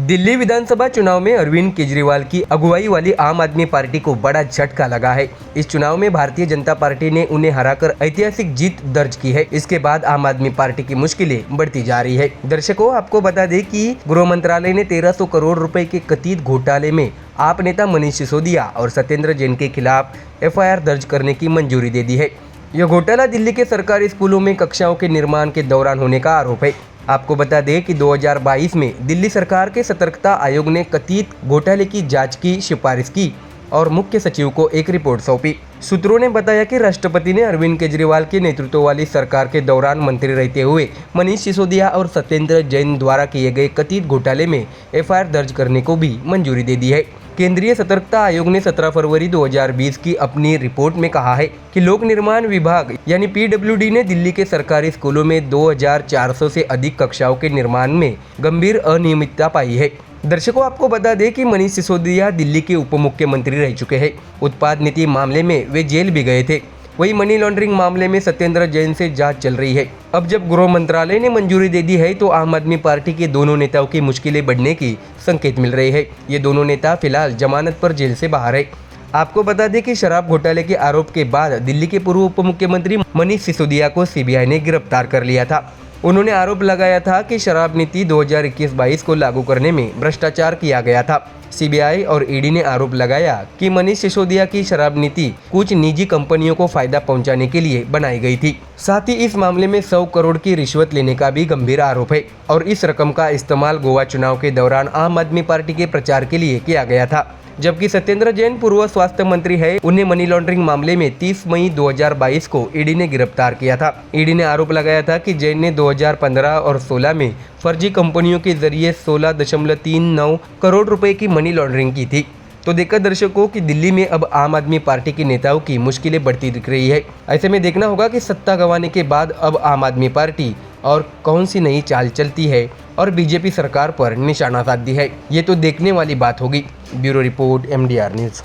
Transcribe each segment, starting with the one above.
दिल्ली विधानसभा चुनाव में अरविंद केजरीवाल की अगुवाई वाली आम आदमी पार्टी को बड़ा झटका लगा है। इस चुनाव में भारतीय जनता पार्टी ने उन्हें हराकर ऐतिहासिक जीत दर्ज की है। इसके बाद आम आदमी पार्टी की मुश्किलें बढ़ती जा रही है। दर्शकों, आपको बता दें कि गृह मंत्रालय ने 1300 करोड़ रुपए के कथित घोटाले में आप नेता मनीष सिसोदिया और सत्येंद्र जैन के खिलाफ FIR दर्ज करने की मंजूरी दे दी है। यह घोटाला दिल्ली के सरकारी स्कूलों में कक्षाओं के निर्माण के दौरान होने का आरोप है। आपको बता दें कि 2022 में दिल्ली सरकार के सतर्कता आयोग ने कथित घोटाले की जांच की सिफारिश की और मुख्य सचिव को एक रिपोर्ट सौंपी। सूत्रों ने बताया कि राष्ट्रपति ने अरविंद केजरीवाल के नेतृत्व वाली सरकार के दौरान मंत्री रहते हुए मनीष सिसोदिया और सत्येंद्र जैन द्वारा किए गए कथित घोटाले में FIR दर्ज करने को भी मंजूरी दे दी है। केंद्रीय सतर्कता आयोग ने 17 फरवरी 2020 की अपनी रिपोर्ट में कहा है कि लोक निर्माण विभाग यानी PWD ने दिल्ली के सरकारी स्कूलों में 2400 से अधिक कक्षाओं के निर्माण में गंभीर अनियमितता पाई है। दर्शकों, आपको बता दें कि मनीष सिसोदिया दिल्ली के उप मुख्यमंत्री रह चुके हैं। उत्पाद नीति मामले में वे जेल भी गए थे। वही मनी लॉन्ड्रिंग मामले में सत्येंद्र जैन से जांच चल रही है। अब जब गृह मंत्रालय ने मंजूरी दे दी है तो आम आदमी पार्टी के दोनों नेताओं की मुश्किलें बढ़ने की संकेत मिल रहे हैं। ये दोनों नेता फिलहाल जमानत पर जेल से बाहर है। आपको बता दें कि शराब घोटाले के आरोप के बाद दिल्ली के पूर्व उप मुख्यमंत्री मनीष सिसोदिया को CBI ने गिरफ्तार कर लिया था। उन्होंने आरोप लगाया था कि शराब नीति 2021-22 को लागू करने में भ्रष्टाचार किया गया था। CBI और ED ने आरोप लगाया कि मनीष सिसोदिया की शराब नीति कुछ निजी कंपनियों को फायदा पहुंचाने के लिए बनाई गई थी। साथ ही इस मामले में 100 करोड़ की रिश्वत लेने का भी गंभीर आरोप है और इस रकम का इस्तेमाल गोवा चुनाव के दौरान आम आदमी पार्टी के प्रचार के लिए किया गया था। जबकि सत्येंद्र जैन पूर्व स्वास्थ्य मंत्री है, उन्हें मनी लॉन्ड्रिंग मामले में 30 मई 2022 को ED ने गिरफ्तार किया था। ED ने आरोप लगाया था कि जैन ने 2015 और 16 में फर्जी कंपनियों के जरिए 16.39 करोड़ रुपए की मनी लॉन्ड्रिंग की थी। तो देखा दर्शकों कि दिल्ली में अब आम आदमी पार्टी के नेताओं की मुश्किलें बढ़ती दिख रही है। ऐसे में देखना होगा कि सत्ता गंवाने के बाद अब आम आदमी पार्टी और कौन सी नई चाल चलती है और BJP सरकार पर निशाना साधती है। ये तो देखने वाली बात होगी। Bureau report MDR news.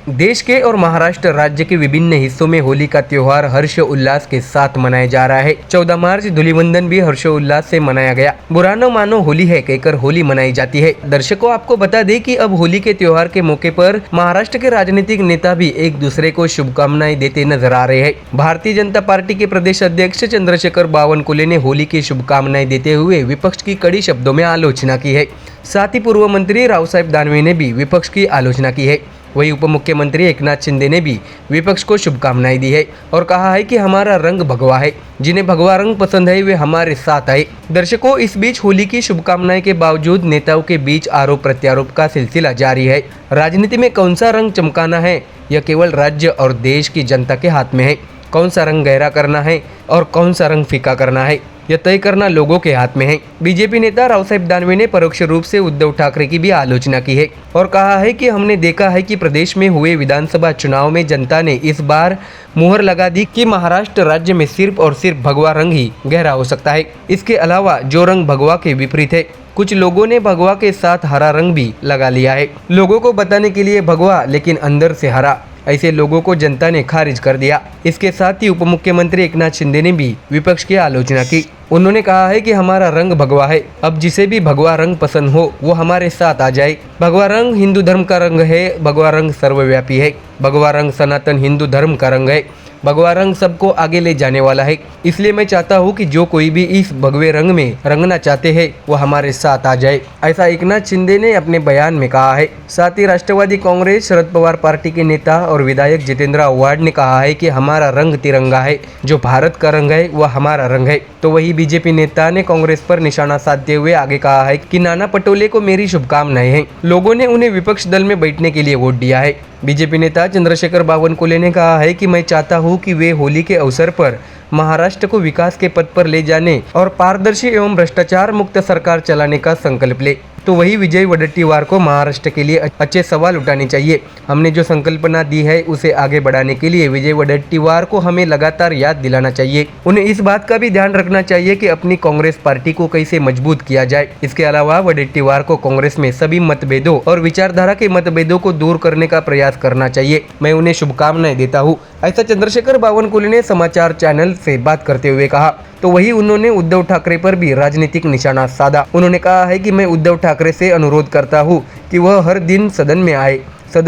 देश के और महाराष्ट्र राज्य के विभिन्न हिस्सों में होली का त्योहार हर्ष उल्लास के साथ मनाया जा रहा है। 14 मार्च धूलिवंदन भी हर्षोल्लास से मनाया गया। बुरा न मानो होली है कहकर होली मनाई जाती है। दर्शकों, आपको बता दें कि अब होली के त्योहार के मौके पर महाराष्ट्र के राजनीतिक नेता भी एक दूसरे को शुभकामनाएं देते नजर आ रहे हैं। भारतीय जनता पार्टी के प्रदेश अध्यक्ष चंद्रशेखर बावनकुले ने होली की शुभकामनाएं देते हुए विपक्ष की कड़ी शब्दों में आलोचना की है। साथ ही पूर्व मंत्री रावसाहेब दानवे ने भी विपक्ष की आलोचना की है। वही उप मुख्यमंत्री एकनाथ शिंदे ने भी विपक्ष को शुभकामनाएं दी है और कहा है कि हमारा रंग भगवा है, जिन्हें भगवा रंग पसंद है वे हमारे साथ आए। दर्शकों, इस बीच होली की शुभकामनाएं के बावजूद नेताओं के बीच आरोप प्रत्यारोप का सिलसिला जारी है। राजनीति में कौन सा रंग चमकाना है यह केवल राज्य और देश की जनता के हाथ में है। कौन सा रंग गहरा करना है और कौन सा रंग फीका करना है यह तय करना लोगों के हाथ में है। BJP नेता रावसाहेब दानवे ने परोक्ष रूप से उद्धव ठाकरे की भी आलोचना की है और कहा है कि हमने देखा है कि प्रदेश में हुए विधानसभा चुनाव में जनता ने इस बार मुहर लगा दी कि महाराष्ट्र राज्य में सिर्फ और सिर्फ भगवा रंग ही गहरा हो सकता है। इसके अलावा जो रंग भगवा के विपरीत है, कुछ लोगों ने भगवा के साथ हरा रंग भी लगा लिया है, लोगों को बताने के लिए भगवा लेकिन अंदर से हरा। ऐसे लोगों को जनता ने खारिज कर दिया। इसके साथ ही उप मुख्यमंत्री एकनाथ शिंदे ने भी विपक्ष की आलोचना की। उन्होंने कहा है कि हमारा रंग भगवा है, अब जिसे भी भगवा रंग पसंद हो वो हमारे साथ आ जाए। भगवा रंग हिंदू धर्म का रंग है, भगवा रंग सर्वव्यापी है, भगवा रंग सनातन हिंदू धर्म का रंग है, भगवा रंग सबको आगे ले जाने वाला है। इसलिए मैं चाहता हूँ कि जो कोई भी इस भगवे रंग में रंगना चाहते हैं वो हमारे साथ आ जाए, ऐसा एकनाथ शिंदे ने अपने बयान में कहा है। साथ ही राष्ट्रवादी कांग्रेस शरद पवार पार्टी के नेता और विधायक जितेंद्र आव्हाड ने कहा है कि हमारा रंग तिरंगा है, जो भारत का रंग है वह हमारा रंग है। तो वही BJP नेता ने कांग्रेस पर निशाना साधते हुए आगे कहा है कि नाना पटोले को मेरी शुभकामनाएं हैं, लोगों ने उन्हें विपक्ष दल में बैठने के लिए वोट दिया है। BJP नेता चंद्रशेखर बावनकुले ने कहा है कि मैं चाहता हूं कि वे होली के अवसर पर महाराष्ट्र को विकास के पथ पर ले जाने और पारदर्शी एवं भ्रष्टाचार मुक्त सरकार चलाने का संकल्प ले। तो वही विजय वडेट्टीवार को महाराष्ट्र के लिए अच्छे सवाल उठाने चाहिए। हमने जो संकल्पना दी है उसे आगे बढ़ाने के लिए विजय वडेट्टीवार को हमें लगातार याद दिलाना चाहिए। उन्हें इस बात का भी ध्यान रखना चाहिए कि अपनी कांग्रेस पार्टी को कैसे मजबूत किया जाए। इसके अलावा वडेट्टीवार को कांग्रेस में सभी मतभेदों और विचारधारा के मतभेदों को दूर करने का प्रयास करना चाहिए। मैं उन्हें शुभकामनाएं देता हूँ, ऐसा चंद्रशेखर बावनकुले ने समाचार चैनल से बात करते हुए कहा। तो वही उन्होंने उद्धव ठाकरे पर भी राजनीतिक निशाना साधा। उन्होंने कहा है कि मैं उद्धव ठाकरे ठाकरे से अनुरोध करता हूँ कि वह हर दिन सदन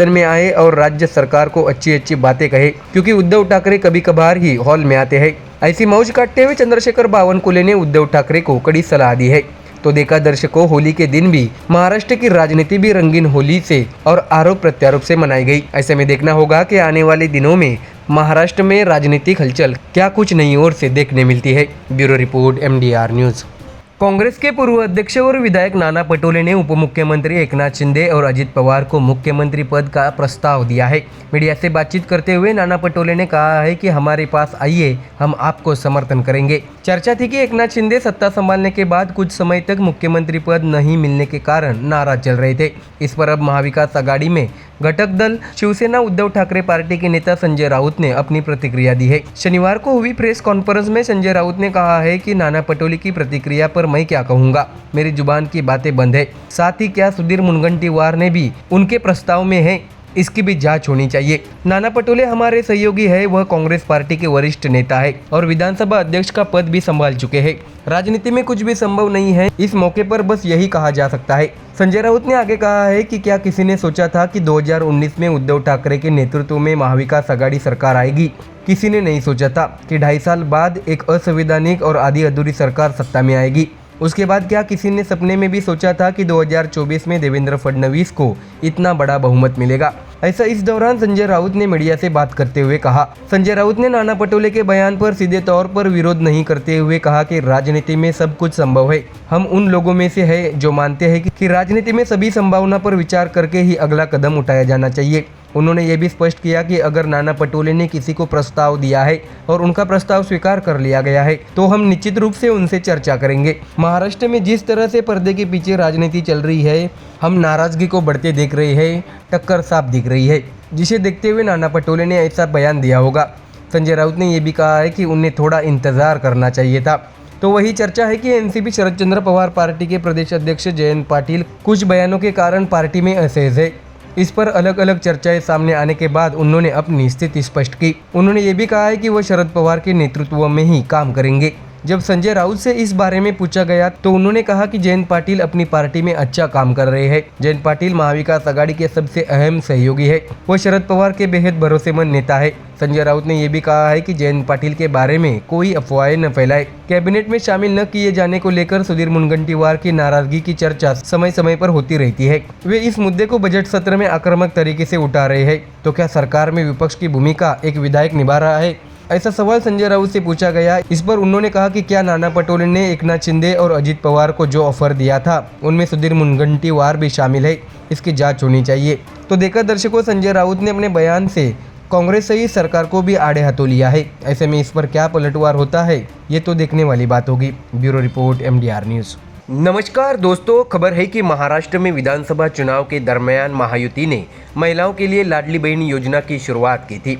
में आए और राज्य सरकार को अच्छी अच्छी बातें कहे, क्योंकि उद्धव ठाकरे कभी कभार ही हॉल में आते हैं। ऐसी मौज काटते हुए चंद्रशेखर बावनकुले ने उद्धव ठाकरे को कड़ी सलाह दी है। तो देखा दर्शकों, होली के दिन भी महाराष्ट्र की राजनीति भी रंगीन होली से और आरोप प्रत्यारोप से मनाई गई। ऐसे में देखना होगा कि आने वाले दिनों में महाराष्ट्र में राजनीतिक हलचल क्या कुछ नई ओर से देखने मिलती है। Bureau report MDR news. Congress के पूर्व अध्यक्ष और विधायक नाना पटोले ने उप मुख्यमंत्री एकनाथ शिंदे और अजित पवार को मुख्यमंत्री पद का प्रस्ताव दिया है। मीडिया से बातचीत करते हुए नाना पटोले ने कहा है कि हमारे पास आइए, हम आपको समर्थन करेंगे। चर्चा थी कि एकनाथ शिंदे सत्ता संभालने के बाद कुछ समय तक मुख्यमंत्री पद नहीं मिलने के कारण नाराज चल रहे थे। इस पर अब महाविकास आघाड़ी में घटक दल शिवसेना उद्धव ठाकरे पार्टी के नेता संजय राउत ने अपनी प्रतिक्रिया दी है। शनिवार को हुई प्रेस कॉन्फ्रेंस में संजय राउत ने कहा है कि नाना पटोले की प्रतिक्रिया पर मैं क्या कहूँगा, मेरी जुबान की बातें बंद है। साथ ही क्या सुधीर मुनगंटीवार ने भी उनके प्रस्ताव में है, इसकी भी जांच होनी चाहिए। नाना पटोले हमारे सहयोगी है, वह कांग्रेस पार्टी के वरिष्ठ नेता है और विधानसभा अध्यक्ष का पद भी संभाल चुके हैं। राजनीति में कुछ भी संभव नहीं है, इस मौके पर बस यही कहा जा सकता है। संजय राउत ने आगे कहा है कि क्या किसी ने सोचा था कि 2019 में उद्धव ठाकरे के नेतृत्व में महाविकास आघाड़ी सरकार आएगी। किसी ने नहीं सोचा था कि 2.5 साल बाद एक असंवैधानिक और आधी अधूरी सरकार सत्ता में आएगी। उसके बाद क्या किसी ने सपने में भी सोचा था कि 2024 में देवेंद्र फडणवीस को इतना बड़ा बहुमत मिलेगा। ऐसा इस दौरान संजय राउत ने मीडिया से बात करते हुए कहा। संजय राउत ने नाना पटोले के बयान पर सीधे तौर पर विरोध नहीं करते हुए कहा कि राजनीति में सब कुछ संभव है। हम उन लोगों में से है जो मानते हैं कि राजनीति में सभी संभावना पर विचार करके ही अगला कदम उठाया जाना चाहिए। उन्होंने ये भी स्पष्ट किया कि अगर नाना पटोले ने किसी को प्रस्ताव दिया है और उनका प्रस्ताव स्वीकार कर लिया गया है तो हम निश्चित रूप से उनसे चर्चा करेंगे। महाराष्ट्र में जिस तरह से पर्दे के पीछे राजनीति चल रही है, हम नाराजगी को बढ़ते देख रहे हैं, टक्कर साफ दिख रही है, जिसे देखते हुए नाना पटोले ने ऐसा बयान दिया होगा। संजय राउत ने यह भी कहा है कि उन्हें थोड़ा इंतजार करना चाहिए था। तो वही चर्चा है कि एनसीपी शरद चंद्र पवार पार्टी के प्रदेश अध्यक्ष जयंत पाटिल कुछ बयानों के कारण पार्टी में असहज है। इस पर अलग अलग चर्चाएं सामने आने के बाद उन्होंने अपनी स्थिति स्पष्ट की। उन्होंने ये भी कहा है कि वह शरद पवार के नेतृत्व में ही काम करेंगे। जब संजय राउत से इस बारे में पूछा गया तो उन्होंने कहा कि जयंत पाटिल अपनी पार्टी में अच्छा काम कर रहे हैं। जयंत पाटिल महाविकास आघाड़ी के सबसे अहम सहयोगी है, वो शरद पवार के बेहद भरोसेमंद नेता है। संजय राउत ने यह भी कहा है कि जयंत पाटिल के बारे में कोई अफवाहें न फैलाए। कैबिनेट में शामिल न किए जाने को लेकर सुधीर मुनगंटीवार की नाराजगी की चर्चा समय समय पर होती रहती है। वे इस मुद्दे को बजट सत्र में आक्रामक तरीके से उठा रहे हैं। तो क्या सरकार में विपक्ष की भूमिका एक विधायक निभा रहा है? ऐसा सवाल संजय राउत से पूछा गया। इस पर उन्होंने कहा कि क्या नाना पटोले ने एकनाथ शिंदे और अजित पवार को जो ऑफर दिया था उनमें सुधीर मुनगंटीवार भी शामिल है, इसकी जांच होनी चाहिए। तो देखा दर्शकों, संजय राउत ने अपने बयान से कांग्रेस सहित सरकार को भी आड़े हाथों लिया है। ऐसे में इस पर क्या पलटवार होता है, ये तो देखने वाली बात होगी। Bureau report MDR news. नमस्कार दोस्तों, खबर है कि महाराष्ट्र में विधानसभा चुनाव के दरमियान महायुति ने महिलाओं के लिए लाडली बहन योजना की शुरुआत की थी,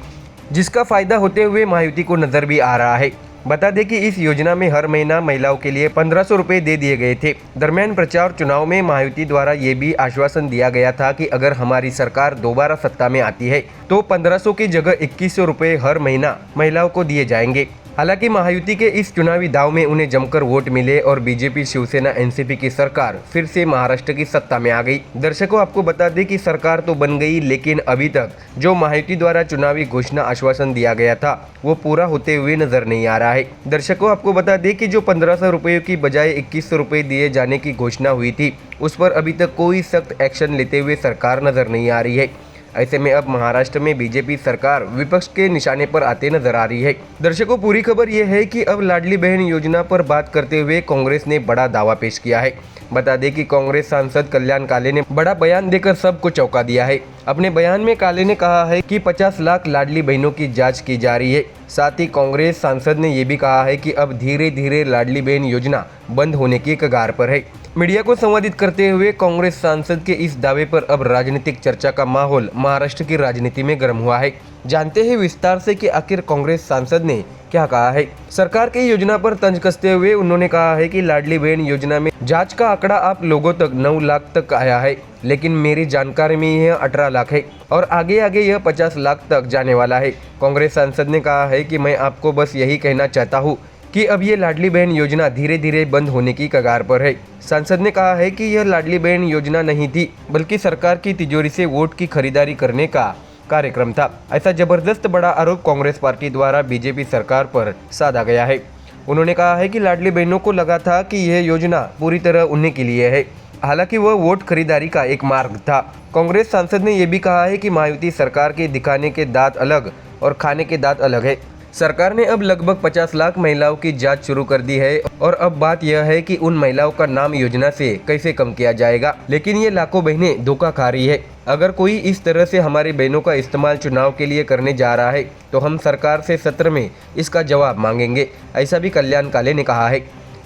जिसका फायदा होते हुए महायुति को नजर भी आ रहा है। बता दें कि इस योजना में हर महीना महिलाओं के लिए 1500 रुपये दे दिए गए थे। दरमियान प्रचार चुनाव में महायुति द्वारा ये भी आश्वासन दिया गया था कि अगर हमारी सरकार दोबारा सत्ता में आती है तो 1500 की जगह 2100 रुपये हर महीना महिलाओं को दिए जाएंगे। हालांकि महायुति के इस चुनावी दाव में उन्हें जमकर वोट मिले और बीजेपी, शिवसेना, एनसीपी की सरकार फिर से महाराष्ट्र की सत्ता में आ गई। दर्शकों, आपको बता दें कि सरकार तो बन गई, लेकिन अभी तक जो महायुति द्वारा चुनावी घोषणा आश्वासन दिया गया था वो पूरा होते हुए नजर नहीं आ रहा है। दर्शकों, आपको बता दें कि जो 1500 रुपये की बजाय 2100 रुपये दिए जाने की घोषणा हुई थी उस पर अभी तक कोई सख्त एक्शन लेते हुए सरकार नजर नहीं आ रही है। ऐसे में अब महाराष्ट्र में बीजेपी सरकार विपक्ष के निशाने पर आते नजर आ रही है। दर्शकों, पूरी खबर यह है कि अब लाडली बहन योजना पर बात करते हुए कांग्रेस ने बड़ा दावा पेश किया है। बता दें कि कांग्रेस सांसद कल्याण काले ने बड़ा बयान देकर सबको चौंका दिया है। अपने बयान में काले ने कहा है कि 50 लाख लाडली बहनों की जांच की जा रही है। साथ ही कांग्रेस सांसद ने यह भी कहा है कि अब धीरे धीरे लाडली बहन योजना बंद होने की कगार पर है। मीडिया को संबोधित करते हुए कांग्रेस सांसद के इस दावे पर अब राजनीतिक चर्चा का माहौल महाराष्ट्र की राजनीति में गर्म हुआ है। जानते हैं विस्तार से कि आखिर कांग्रेस सांसद ने क्या कहा है। सरकार की योजना पर तंज कसते हुए उन्होंने कहा है कि लाडली बहन योजना में जांच का आंकड़ा आप लोगों तक 9 लाख तक आया है, लेकिन मेरी जानकारी में यह 18 लाख है और आगे आगे यह 50 लाख तक जाने वाला है। कांग्रेस सांसद ने कहा है कि मैं आपको बस यही कहना चाहता हूँ कि अब ये लाडली बहन योजना धीरे धीरे बंद होने की कगार पर है। सांसद ने कहा है कि यह लाडली बहन योजना नहीं थी, बल्कि सरकार की तिजोरी से वोट की खरीदारी करने का कार्यक्रम था। ऐसा जबरदस्त बड़ा आरोप कांग्रेस पार्टी द्वारा बीजेपी सरकार पर साधा गया है। उन्होंने कहा है कि लाडली बहनों को लगा था कि यह योजना पूरी तरह उन्हीं के लिए है, हालांकि वह वोट खरीदारी का एक मार्ग था। कांग्रेस सांसद ने यह भी कहा है कि महायुति सरकार के दिखाने के दांत अलग और खाने के दांत अलग है। सरकार ने अब लगभग 50 लाख महिलाओं की जांच शुरू कर दी है और अब बात यह है कि उन महिलाओं का नाम योजना से कैसे कम किया जाएगा। लेकिन ये लाखों बहनें धोखा खा रही है। अगर कोई इस तरह से हमारी बहनों का इस्तेमाल चुनाव के लिए करने जा रहा है तो हम सरकार से सत्र में इसका जवाब मांगेंगे, ऐसा भी कल्याण काले ने कहा है।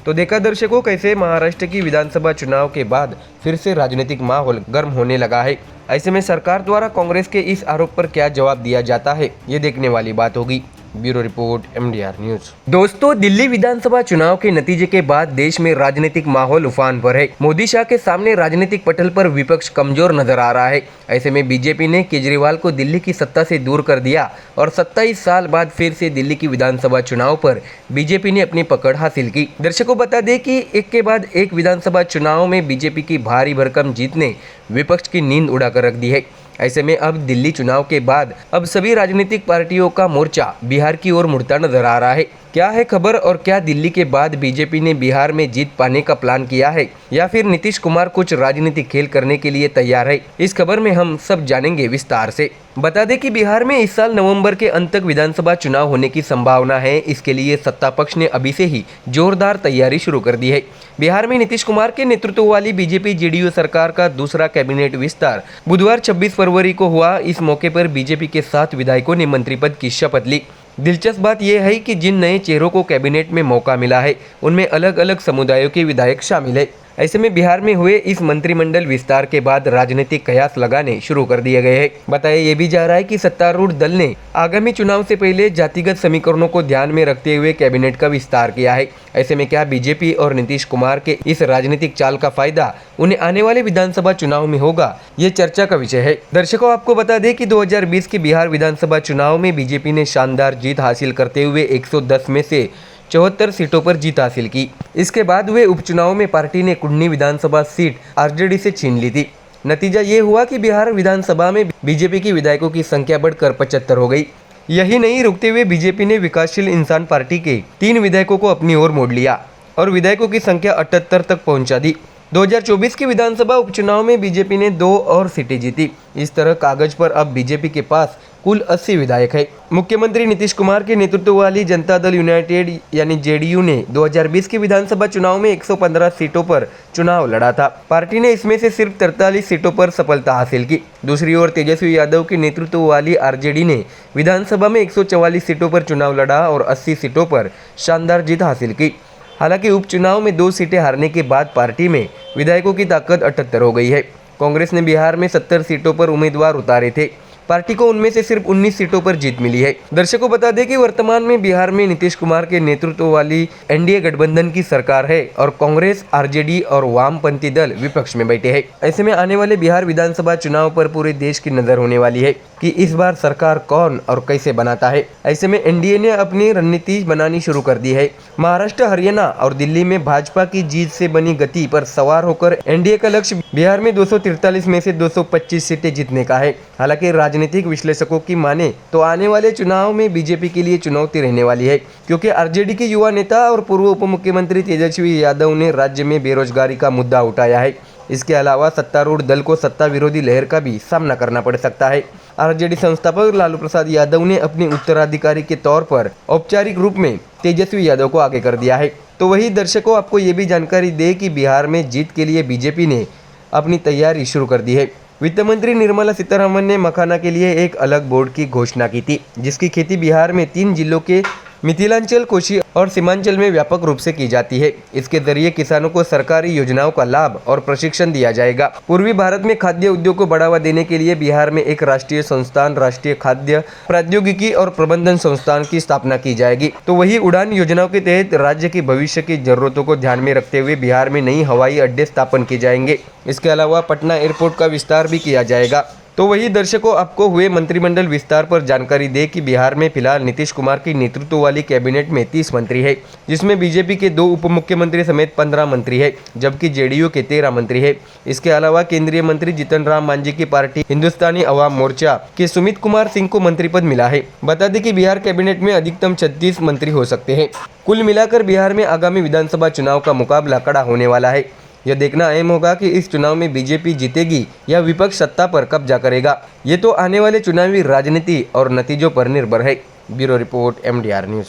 तो देखा दर्शकों, कैसे महाराष्ट्र की विधानसभा चुनाव के बाद फिर से राजनीतिक माहौल गर्म होने लगा है। ऐसे में सरकार द्वारा कांग्रेस के इस आरोप पर क्या जवाब दिया जाता है, ये देखने वाली बात होगी। Bureau report, MDR news. दोस्तों, दिल्ली विधानसभा चुनाव के नतीजे के बाद देश में राजनीतिक माहौल उफान पर है। मोदी शाह के सामने राजनीतिक पटल पर विपक्ष कमजोर नजर आ रहा है। ऐसे में बीजेपी ने केजरीवाल को दिल्ली की सत्ता से दूर कर दिया और 27 साल बाद फिर से दिल्ली की विधानसभा चुनाव पर बीजेपी ने अपनी पकड़ हासिल की। दर्शकों, बता दें कि एक के बाद एक विधानसभा चुनाव में बीजेपी की भारी भरकम जीत ने विपक्ष की नींद उड़ाकर रख दी है। ऐसे में अब दिल्ली चुनाव के बाद अब सभी राजनीतिक पार्टियों का मोर्चा बिहार की ओर मुड़ता नजर आ रहा है। क्या है खबर, और क्या दिल्ली के बाद बीजेपी ने बिहार में जीत पाने का प्लान किया है या फिर नीतीश कुमार कुछ राजनीतिक खेल करने के लिए तैयार है? इस खबर में हम सब जानेंगे विस्तार से। बता दें कि बिहार में इस साल नवंबर के अंत तक विधानसभा चुनाव होने की संभावना है। इसके लिए सत्ता पक्ष ने अभी से ही जोरदार तैयारी शुरू कर दी है। बिहार में नीतीश कुमार के नेतृत्व वाली बीजेपी जेडीयू सरकार का दूसरा कैबिनेट विस्तार बुधवार 26 फरवरी को हुआ। इस मौके पर बीजेपी के 7 विधायकों ने मंत्री पद की शपथ ली। दिलचस्प बात यह है कि जिन नए चेहरों को कैबिनेट में मौका मिला है उनमें अलग अलग समुदायों के विधायक शामिल है। ऐसे में बिहार में हुए इस मंत्रिमंडल विस्तार के बाद राजनीतिक कयास लगाने शुरू कर दिए गए हैं। बताया ये भी जा रहा है कि सत्तारूढ़ दल ने आगामी चुनाव से पहले जातिगत समीकरणों को ध्यान में रखते हुए कैबिनेट का विस्तार किया है। ऐसे में क्या बीजेपी और नीतीश कुमार के इस राजनीतिक चाल का फायदा उन्हें आने वाले विधानसभा चुनाव में होगा, ये चर्चा का विषय है। दर्शकों, आपको बता दें कि 2020 के बिहार विधानसभा चुनाव में बीजेपी ने शानदार जीत हासिल करते हुए 110 में से 74 सीटों पर जीत हासिल की। इसके बाद हुए उपचुनाव में पार्टी ने कुंडनी विधानसभा सीट आरजेडी से छीन ली थी। नतीजा ये हुआ कि बिहार विधानसभा में बीजेपी की विधायकों की संख्या बढ़कर 75 हो गई। यही नहीं रुकते हुए बीजेपी ने विकासशील इंसान पार्टी के 3 विधायकों को अपनी ओर मोड़ लिया और विधायकों की संख्या 78 तक पहुंचा दी। 2024 के विधानसभा उपचुनाव में बीजेपी ने 2 और सीटें जीती। इस तरह कागज पर अब बीजेपी के पास कुल 80 विधायक है। मुख्यमंत्री नीतीश कुमार के नेतृत्व वाली जनता दल यूनाइटेड यानी जेडीयू ने 2020 के विधानसभा चुनाव में 115 सीटों पर चुनाव लड़ा था। पार्टी ने इसमें से सिर्फ 43 सीटों पर सफलता हासिल की। दूसरी ओर तेजस्वी यादव के नेतृत्व वाली आरजेडी ने विधानसभा में 144 सीटों पर चुनाव लड़ा और 80 सीटों पर शानदार जीत हासिल की। हालांकि उपचुनाव में 2 सीटें हारने के बाद पार्टी में विधायकों की ताकत 78 हो गई है। कांग्रेस ने बिहार में 70 सीटों पर उम्मीदवार उतारे थे। पार्टी को उनमें से सिर्फ 19 सीटों पर जीत मिली है। दर्शकों, बता दें कि वर्तमान में बिहार में नीतीश कुमार के नेतृत्व वाली एनडीए गठबंधन की सरकार है और कांग्रेस, आरजेडी और वामपंथी दल विपक्ष में बैठे हैं। ऐसे में आने वाले बिहार विधानसभा चुनाव पर पूरे देश की नजर होने वाली है कि इस बार सरकार कौन और कैसे बनाता है। ऐसे में एनडीए ने अपनी रणनीति बनानी शुरू कर दी है। महाराष्ट्र, हरियाणा और दिल्ली में भाजपा की जीत से बनी गति पर सवार होकर एनडीए का लक्ष्य बिहार में 243 में से 225 सीटें जीतने का है। हालांकि राजनीतिक विश्लेषकों की माने तो आने वाले चुनाव में बीजेपी के लिए चुनौती रहने वाली है, क्योंकि आरजेडी के युवा नेता और पूर्व उप मुख्यमंत्री तेजस्वी यादव ने राज्य में बेरोजगारी का मुद्दा उठाया है। इसके अलावा सत्तारूढ़ दल को सत्ता विरोधी लहर का भी सामना करना पड़ सकता है। आरजेडी संस्थापक लालू प्रसाद यादव ने अपने उत्तराधिकारी के तौर पर औपचारिक रूप में तेजस्वी यादव को आगे कर दिया है। तो वही दर्शकों, आपको ये भी जानकारी दे कि बिहार में जीत के लिए बीजेपी ने अपनी तैयारी शुरू कर दी है। वित्त मंत्री निर्मला सीतारमण ने मखाना के लिए एक अलग बोर्ड की घोषणा की थी, जिसकी खेती बिहार में 3 जिलों के मिथिलांचल, कोशी और सीमांचल में व्यापक रूप से की जाती है। इसके जरिए किसानों को सरकारी योजनाओं का लाभ और प्रशिक्षण दिया जाएगा। पूर्वी भारत में खाद्य उद्योग को बढ़ावा देने के लिए बिहार में एक राष्ट्रीय संस्थान, राष्ट्रीय खाद्य प्रौद्योगिकी और प्रबंधन संस्थान की स्थापना की जाएगी। तो वही उड़ान योजनाओं के तहत राज्य की भविष्य की जरूरतों को ध्यान में रखते हुए बिहार में नई हवाई अड्डे स्थापन किए जाएंगे। इसके अलावा पटना एयरपोर्ट का विस्तार भी किया जाएगा। तो वही दर्शकों, आपको हुए मंत्रिमंडल विस्तार पर जानकारी दे कि बिहार में फिलहाल नीतीश कुमार की नेतृत्व वाली कैबिनेट में 30 मंत्री है, जिसमें बीजेपी के 2 उप मुख्यमंत्री समेत 15 मंत्री है, जबकि जेडीयू के 13 मंत्री है। इसके अलावा केंद्रीय मंत्री जीतन राम मांझी की पार्टी हिंदुस्तानी अवाम मोर्चा के सुमित कुमार सिंह को मंत्री पद मिला है। बता दें कि बिहार कैबिनेट में अधिकतम 36 मंत्री हो सकते हैं। कुल मिलाकर बिहार में आगामी विधानसभा चुनाव का मुकाबला कड़ा होने वाला है। यह देखना अहम होगा कि इस चुनाव में बीजेपी जीतेगी या विपक्ष सत्ता पर कब्जा करेगा। ये तो आने वाले चुनावी राजनीति और नतीजों पर निर्भर है। Bureau report MDR news.